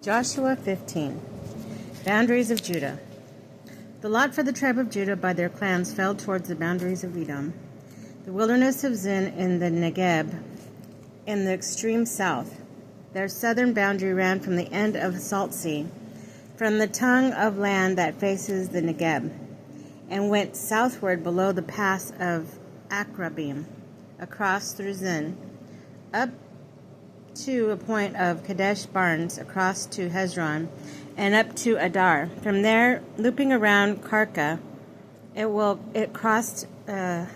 Joshua 15. Boundaries of Judah. The lot for the tribe of Judah by their clans fell towards the boundaries of Edom, the wilderness of Zin in the NAB, in the extreme south. Their southern boundary ran from the end of the Salt Sea, from the tongue of land that faces the NAB, and went southward below the pass of Akrabim, across through Zin, up to a point of Kadesh Barnes, across to Hezron, and up to Adar. From there, looping around Karka, it crossed to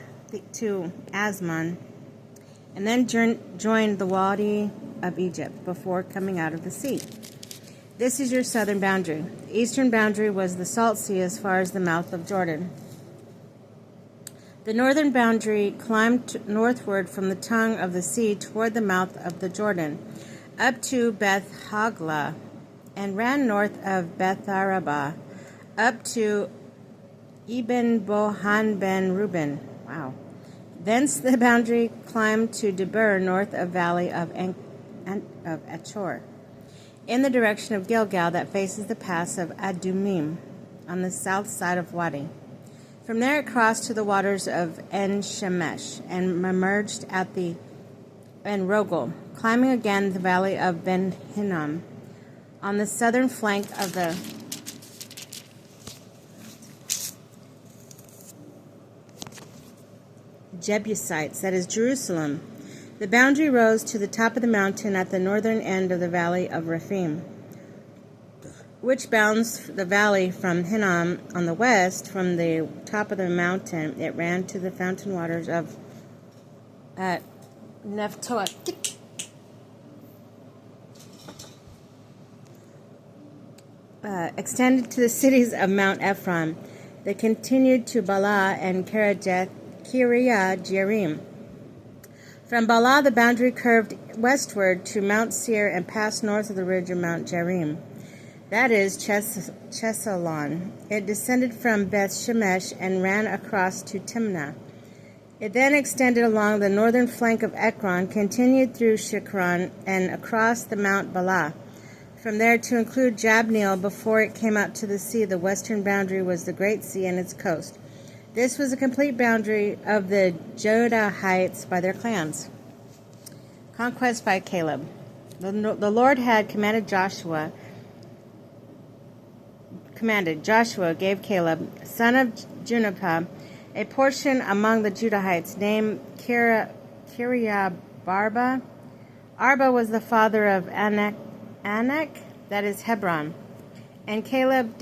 Asmon, and then joined the Wadi of Egypt before coming out of the sea. This is your southern boundary. The eastern boundary was the Salt Sea as far as the mouth of Jordan. The northern boundary climbed northward from the tongue of the sea toward the mouth of the Jordan, up to Beth Hagla, and ran north of Beth Arabah, up to Eben Bohan ben Reuben. Wow. Thence the boundary climbed to Debir, north of valley of Achor, in the direction of Gilgal that faces the pass of Adumim, on the south side of Wadi. From there it crossed to the waters of En-Shemesh and emerged at the En-Rogel, climbing again the valley of Ben-Hinnom on the southern flank of the Jebusites, that is Jerusalem. The boundary rose to the top of the mountain at the northern end of the valley of Rephaim, which bounds the valley from Hinnom on the west. From the top of the mountain, it ran to the fountain waters of Nephtoah, extended to the cities of Mount Ephron. They continued to Bala and Kiriath Jearim. From Bala, the boundary curved westward to Mount Seir and passed north of the ridge of Mount Jearim. That is Chesalon. It descended from Beth Shemesh and ran across to Timnah. It then extended along the northern flank of Ekron, continued through Shikron, and across the Mount Bala. From there to include Jabneel before it came out to the sea. The western boundary was the Great Sea and its coast. This was a complete boundary of the Judahites by their clans. Conquest by Caleb. The Lord had Joshua gave Caleb, son of Junippah, a portion among the Judahites named Kiriabarba. Arba was the father of Anak, that is Hebron. And Caleb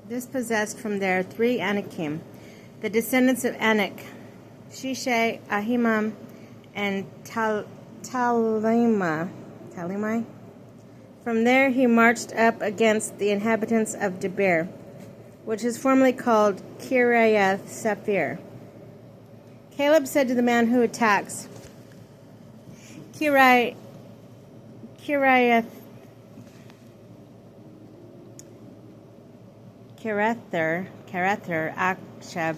dispossessed from there 3 Anakim, the descendants of Anak, Shishai, Ahimam, and Talimai. From there he marched up against the inhabitants of Debir, which is formerly called Kiriath Sephir. Caleb said to the man who attacks, Kiriath Akshab,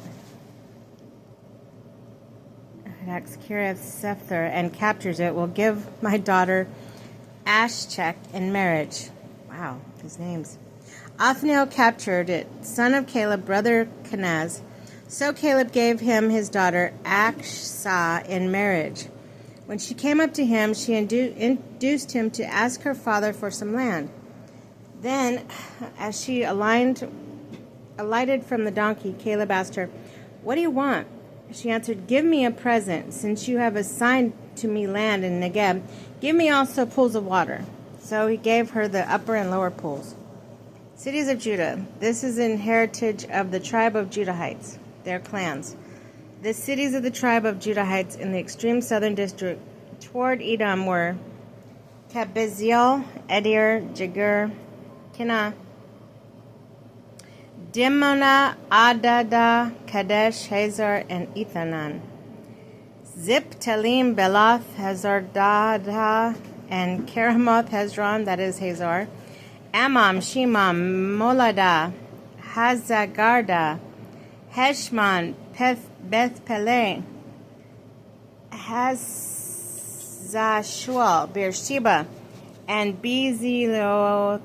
attacks Kiriath Sephir and captures it, will give my daughter Ashchek in marriage. Wow, these names. Othniel captured it, son of Caleb, brother Kenaz. So Caleb gave him his daughter Achsah in marriage. When she came up to him, she induced him to ask her father for some land. Then, as she alighted from the donkey, Caleb asked her, "What do you want?" She answered, "Give me a present. Since you have assigned to me land in Negeb, give me also pools of water." So he gave her the upper and lower pools. Cities of Judah. This is an heritage of the tribe of Judahites, their clans. The cities of the tribe of Judahites in the extreme southern district toward Edom were Kabzeel, Edir, Jagur, Kinah, Dimona, Adada, Kadesh, Hazor, and Ethanan. Zip, Talim, Beloth, Hazardada, and Keramoth Hezron, that is Hazor. Amam, Shimam, Molada, Hazagarda, Heshmon, Beth Peleh, Hazashual, Beersheba, and Bezilothia,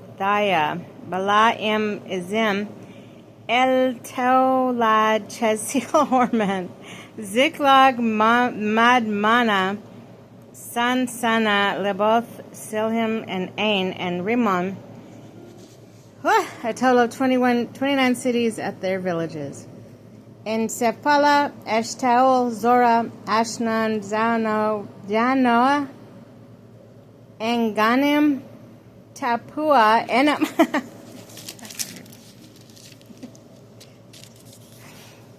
Bala Izim, El Tolad Chesil Horman, Ziklag Madmana, Sansana, Leboth, Silhim, and Ain, and Rimmon, a total of 29 cities at their villages. In Sephala, Eshtaol, Zora, Ashnan, Janoah, Enganim, Tapua, Enam,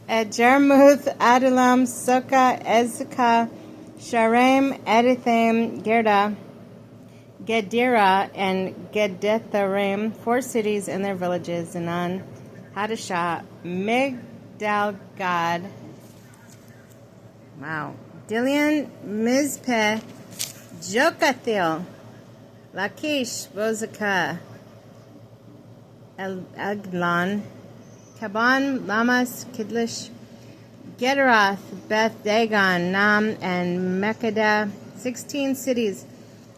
Jarmuth, Adullam, Sukkah, Ezekah, Sharem, Edithim, Gerda, Gedera, and Gedetharim, 4 cities and their villages, Zanan, Hadashah, Migdalgad, Dilian, Mizpeh, Jokathil, Lachish, Bozekah, Eglon, Kaban, Lamas, Kidlish, Gederath, Beth Dagon, Nam, and Mekkedah, 16 cities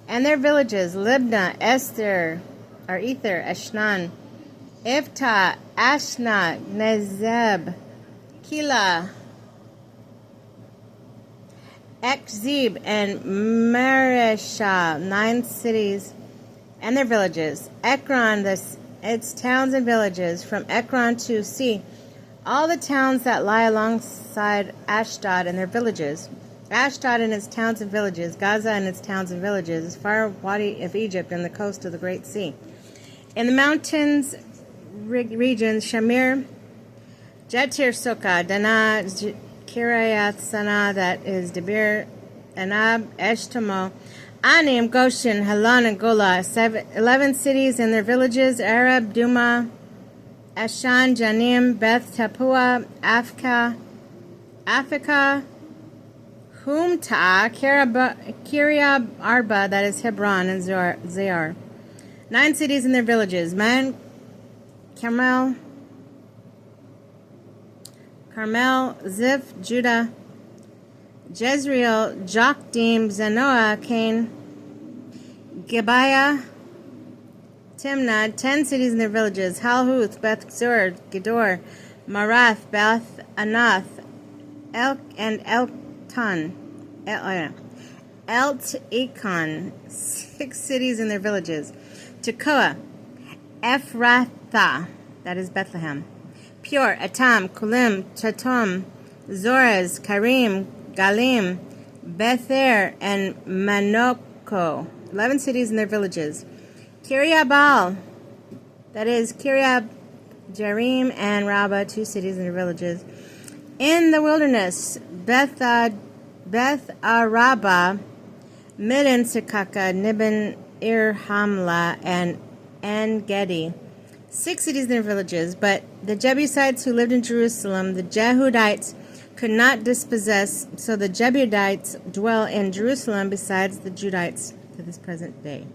and their villages, Libnah, Ether, Eshnan, Iftah, Ashna, Nezeb, Kila, Ekzib, and Mareshah, 9 cities and their villages. Ekron, its towns and villages, from Ekron to sea, all the towns that lie alongside Ashdod and their villages. Ashdod and its towns and villages, Gaza and its towns and villages, as far as Wadi of Egypt and the coast of the Great Sea. In the mountains regions, Shamir, Jetir Sukkah, Dana, Kiriath Sana, that is Debir, Anab, Eshtamo, Anim, Goshen, Halon, and Gola, 11 cities and their villages, Arab, Duma, Ashan, Janim, Beth Tapua, Afka, Humta, Kiryab Arba, that is Hebron, and Zayar. 9 cities and their villages, Man, Carmel, Ziph, Judah, Jezreel, Jokdim, Zanoah, Cain, Gibeah, Timnah, 10 cities and their villages, Halhuth, Beth Zur, Gedor, Marath, Beth Anath, and Elt-Ekon, 6 cities and their villages, Tekoa, Ephrathah, that is Bethlehem, Pure, Atam, Kulim, Chatom, Zorez, Karim, Galim, Bether, and Manoko, 11 cities and their villages, Kiryabal, that is Kiryab, Jerim, and Rabbah, 2 cities and their villages. In the wilderness, Beth Araba, Midden Sekaka, Nibin, Hamla, and En-Gedi, 6 cities and their villages. But the Jebusites who lived in Jerusalem, the Jehudites, could not dispossess, so the Jebusites dwell in Jerusalem besides the Judites to this present day.